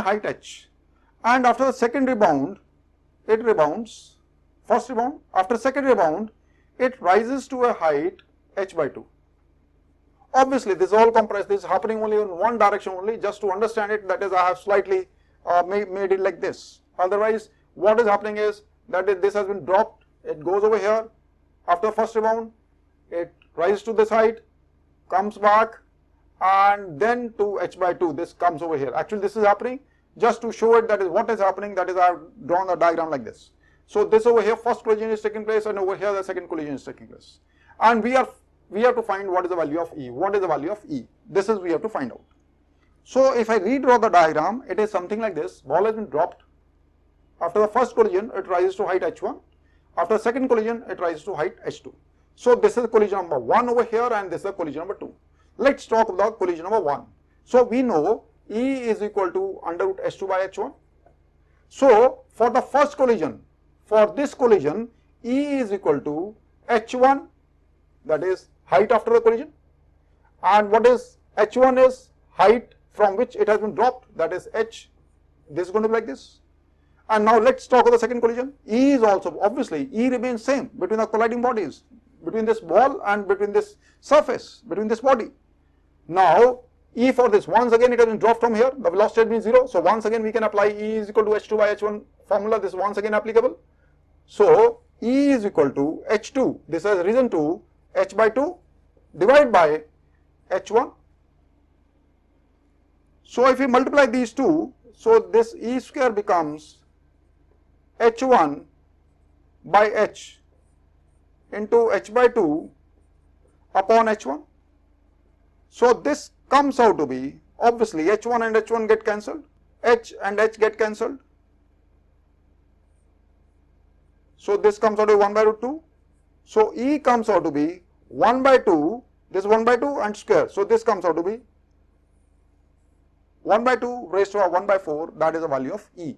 a height h, and after the second rebound, it rebounds, first rebound, after second rebound, it rises to a height h by 2. Obviously, this is all compressed, this is happening only in one direction only, just to understand it, that is I have slightly made it like this. Otherwise, what is happening is that this has been dropped, it goes over here, after first rebound, it rises to this height, comes back, and then to h by 2, this comes over here. Actually, this is happening just to show it that is what is happening, that is I have drawn the diagram like this. So this over here, first collision is taking place, and over here the second collision is taking place. And we have to find what is the value of E. What is the value of E? This is we have to find out. So if I redraw the diagram, it is something like this. Ball has been dropped. After the first collision, it rises to height h1. After the second collision, it rises to height h2. So this is collision number 1 over here, and this is collision number 2. Let's talk about collision number 1. So we know E is equal to under root h2 by h1. So for the first collision, for this collision, E is equal to h1, that is height after the collision, and what is h1 is height from which it has been dropped, that is h. This is going to be like this. And now let's talk about the second collision. E is also, obviously, E remains same between the colliding bodies, between this ball and between this surface, between this body. Now, E for this, once again it has been dropped from here, the velocity has been 0. So once again we can apply E is equal to h2 by h1 formula, this is once again applicable. So E is equal to h2, this has risen to h by 2 divided by h1. So if we multiply these two, so this E square becomes h1 by h into h by 2 upon h1. So this comes out to be, obviously h1 and h1 get cancelled, h and h get cancelled. So this comes out to be 1 by root 2. So E comes out to be 1 by 2, this 1 by 2 and square. So this comes out to be 1 by 2 raised to 1 by 4, that is the value of E.